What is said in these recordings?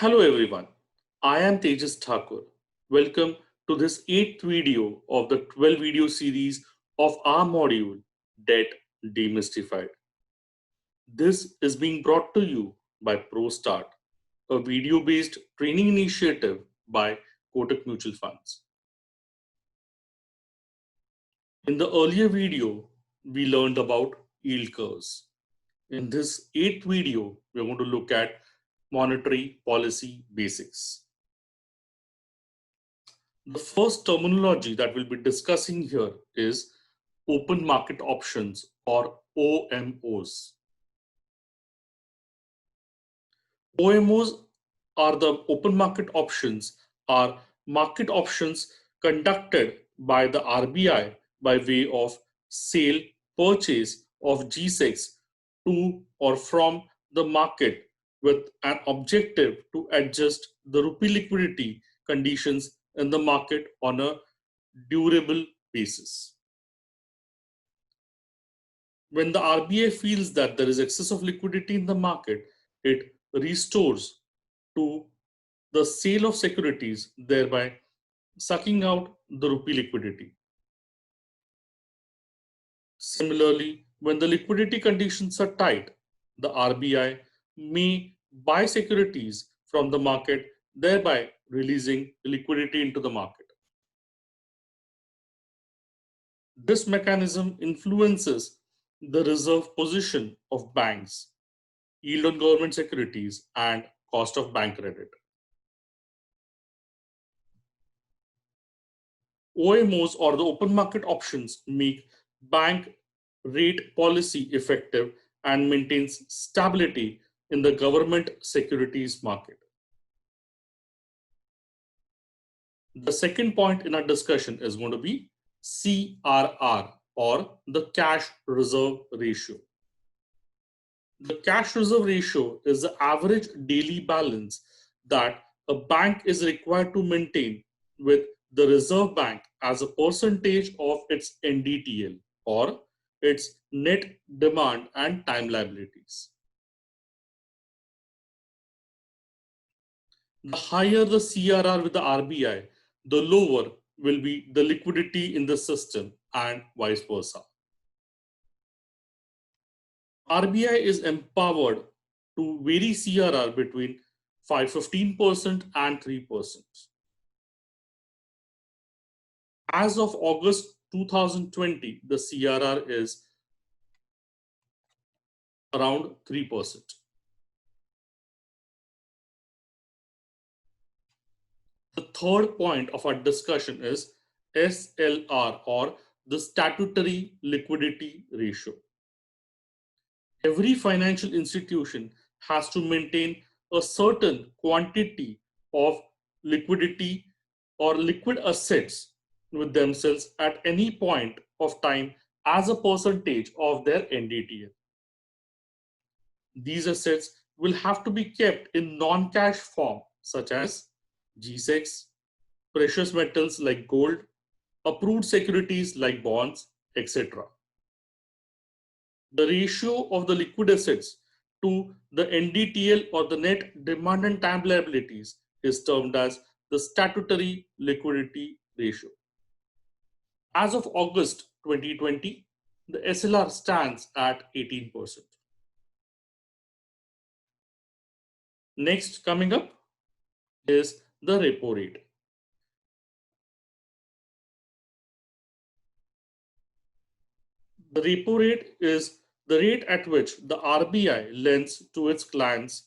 Hello everyone, I am Tejas Thakur. Welcome to this 8th video of the 12 video series of our module Debt Demystified. This is being brought to you by ProStart, a video-based training initiative by Kotak Mutual Funds. In the earlier video, we learned about yield curves. In this 8th video, we're going to look at monetary policy basics. The first terminology that we'll be discussing here is open market options or OMOs. OMOs are the open market options conducted by the RBI by way of sale purchase of G-SECs to or from the market with an objective to adjust the rupee liquidity conditions in the market on a durable basis. When the RBI feels that there is excess of liquidity in the market, it restores to the sale of securities, thereby sucking out the rupee liquidity. Similarly, when the liquidity conditions are tight, the RBI may buy securities from the market, thereby releasing liquidity into the market. This mechanism influences the reserve position of banks, yield on government securities, and cost of bank credit. OMOs or the open market options make bank rate policy effective and maintains stability in the government securities market. The second point in our discussion is going to be CRR or the cash reserve ratio. The cash reserve ratio is the average daily balance that a bank is required to maintain with the Reserve Bank as a percentage of its NDTL or its net demand and time liabilities. The higher the CRR with the RBI, the lower will be the liquidity in the system and vice versa. RBI is empowered to vary CRR between 15% and 3%. As of August 2020, the CRR is around 3%. The third point of our discussion is SLR or the statutory liquidity ratio. Every financial institution has to maintain a certain quantity of liquidity or liquid assets with themselves at any point of time as a percentage of their NDTL. These assets will have to be kept in non-cash form such as G-SECs, precious metals like gold, approved securities like bonds, etc. The ratio of the liquid assets to the NDTL or the net demand and time liabilities is termed as the statutory liquidity ratio. As of August 2020, the SLR stands at 18%. Next coming up is the repo rate. The repo rate is the rate at which the RBI lends to its clients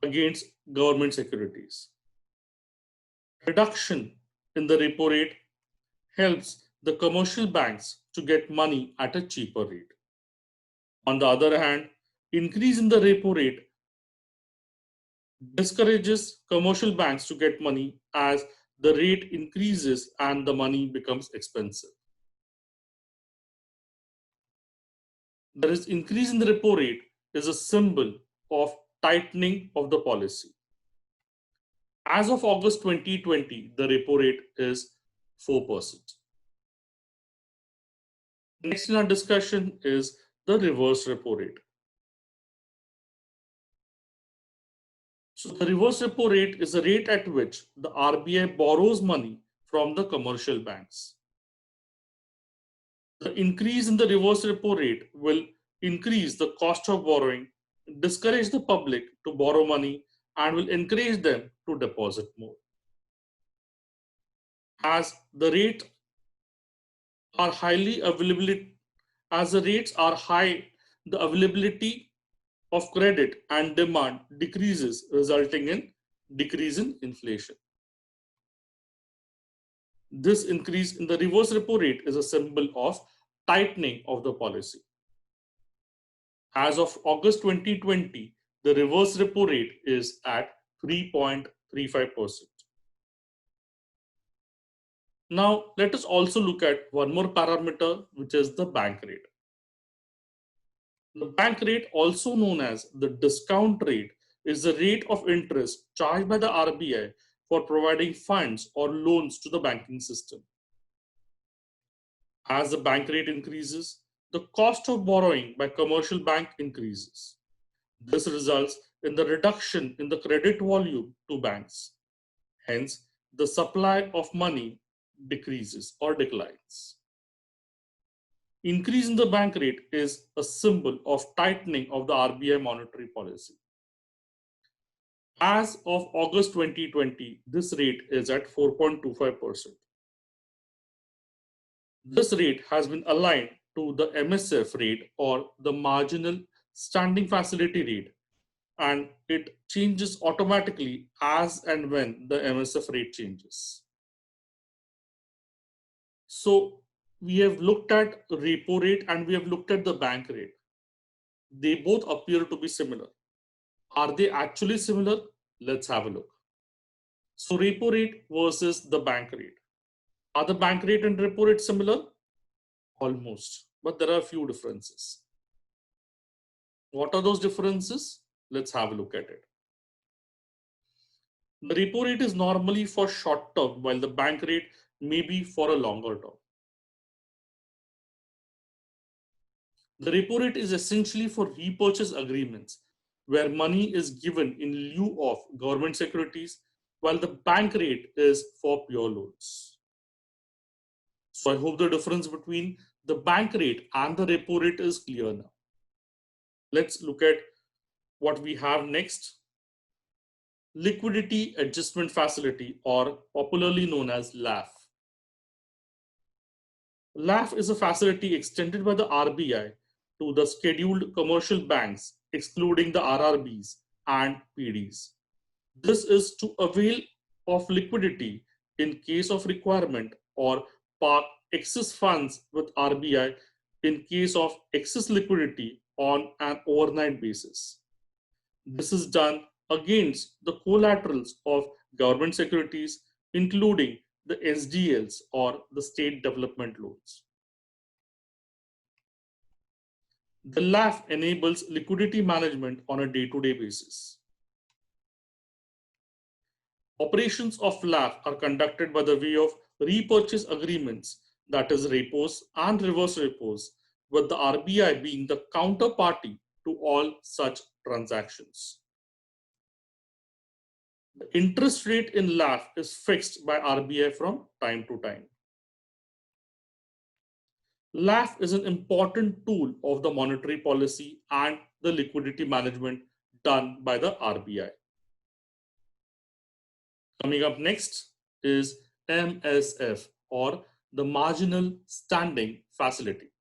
against government securities. Reduction in the repo rate helps the commercial banks to get money at a cheaper rate. On the other hand, increase in the repo rate discourages commercial banks to get money as the rate increases and the money becomes expensive. There is increase in the repo rate is a symbol of tightening of the policy. As of August 2020, the repo rate is 4%. Next in our discussion is the reverse repo rate. So the reverse repo rate is the rate at which the RBI borrows money from the commercial banks. The increase in the reverse repo rate will increase the cost of borrowing, discourage the public to borrow money, and will encourage them to deposit more. As the rate are highly available, as the rates are high, the availability of credit and demand decreases, resulting in decrease in inflation. This increase in the reverse repo rate is a symbol of tightening of the policy. As of August 2020, the reverse repo rate is at 3.35%. Now, let us also look at one more parameter, which is the bank rate. The bank rate, also known as the discount rate, is the rate of interest charged by the RBI for providing funds or loans to the banking system. As the bank rate increases, the cost of borrowing by commercial bank increases. This results in the reduction in the credit volume to banks. Hence, the supply of money decreases or declines. Increase in the bank rate is a symbol of tightening of the RBI monetary policy. As of August 2020, this rate is at 4.25%. This rate has been aligned to the MSF rate or the marginal standing facility rate, and it changes automatically as and when the MSF rate changes. So we have looked at repo rate and we have looked at the bank rate. They both appear to be similar. Are they actually similar? Let's have a look. So repo rate versus the bank rate. Are the bank rate and repo rate similar? Almost, but there are a few differences. What are those differences? Let's have a look at it. The repo rate is normally for short term, while the bank rate may be for a longer term. The repo rate is essentially for repurchase agreements where money is given in lieu of government securities, while the bank rate is for pure loans. So I hope the difference between the bank rate and the repo rate is clear now. Let's look at what we have next. Liquidity Adjustment Facility, or popularly known as LAF. LAF is a facility extended by the RBI to the scheduled commercial banks, excluding the RRBs and PDs. This is to avail of liquidity in case of requirement or park excess funds with RBI in case of excess liquidity on an overnight basis. This is done against the collaterals of government securities, including the SDLs or the state development loans. The LAF enables liquidity management on a day-to-day basis. Operations of LAF are conducted by the way of repurchase agreements, that is repos and reverse repos, with the RBI being the counterparty to all such transactions. The interest rate in LAF is fixed by RBI from time to time. LAF is an important tool of the monetary policy and the liquidity management done by the RBI. Coming up next is MSF, or the Marginal Standing Facility.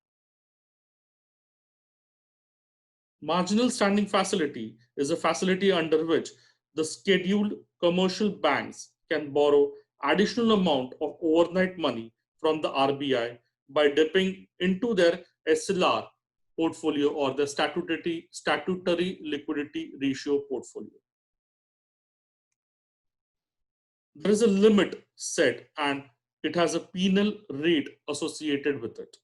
Marginal Standing Facility is a facility under which the scheduled commercial banks can borrow additional amount of overnight money from the RBI by dipping into their SLR portfolio or the statutory liquidity ratio portfolio. There is a limit set and it has a penal rate associated with it.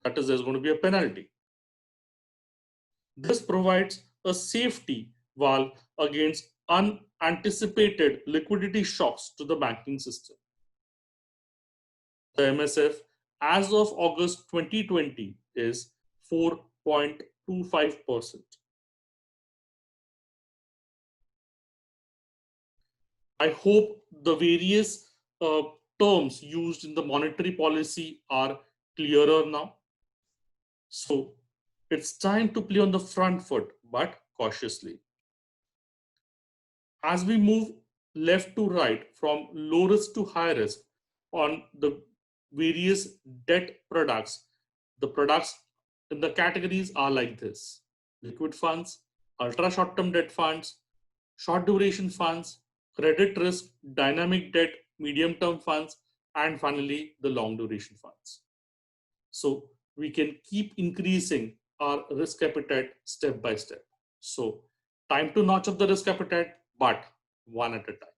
That is, there's going to be a penalty. This provides a safety valve against unanticipated liquidity shocks to the banking system. The MSF as of August 2020 is 4.25%. I hope the various terms used in the monetary policy are clearer now. So it's time to play on the front foot, but cautiously. As we move left to right from low risk to high risk on the various debt products, the products in the categories are like this: liquid funds, ultra short term debt funds, short duration funds, credit risk, dynamic debt, medium term funds, and finally the long duration funds. So we can keep increasing our risk appetite step by step. So time to notch up the risk appetite, but one at a time.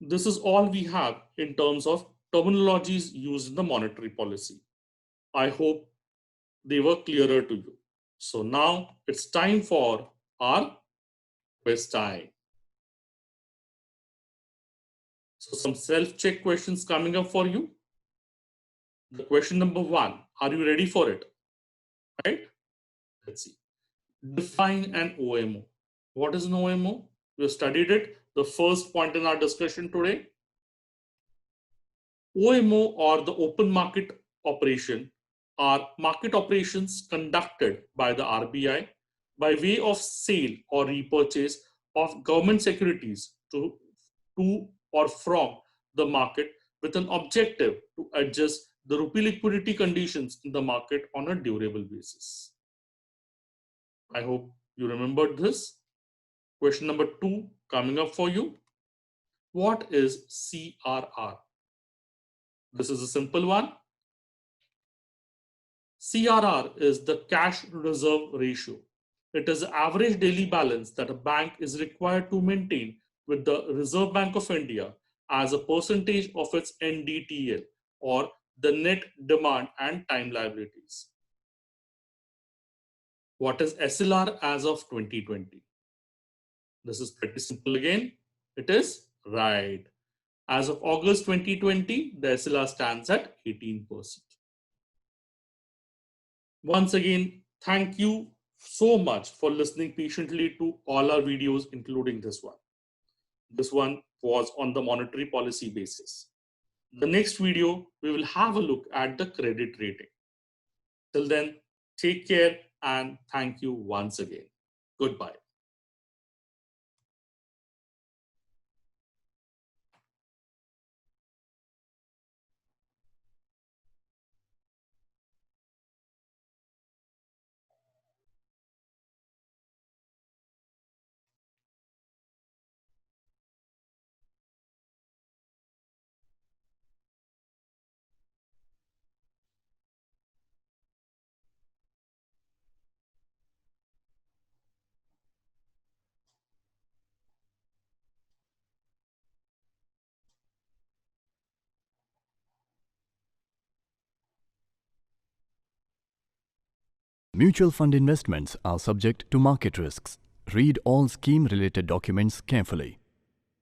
This is all we have in terms of terminologies used in the monetary policy. I hope they were clearer to you. So now it's time for our quiz time. So some self-check questions coming up for you. The question number 1, are you ready for it? Right? Let's see. Define an OMO. What is an OMO? We have studied it. The first point in our discussion today. OMO, or the open market operation, are market operations conducted by the RBI by way of sale or repurchase of government securities to or from the market with an objective to adjust the rupee liquidity conditions in the market on a durable basis. I hope you remembered this. Question number 2 coming up for you. What is CRR? This is a simple one. CRR is the cash reserve ratio. It is the average daily balance that a bank is required to maintain with the Reserve Bank of India as a percentage of its NDTL, or the net demand and time liabilities. What is SLR as of 2020? This is pretty simple again. It is right. As of August 2020, the SLR stands at 18%. Once again, thank you so much for listening patiently to all our videos, including this one. This one was on the monetary policy basis. The next video, we will have a look at the credit rating. Till then, take care and thank you once again. Goodbye. Mutual fund investments are subject to market risks. Read all scheme-related documents carefully.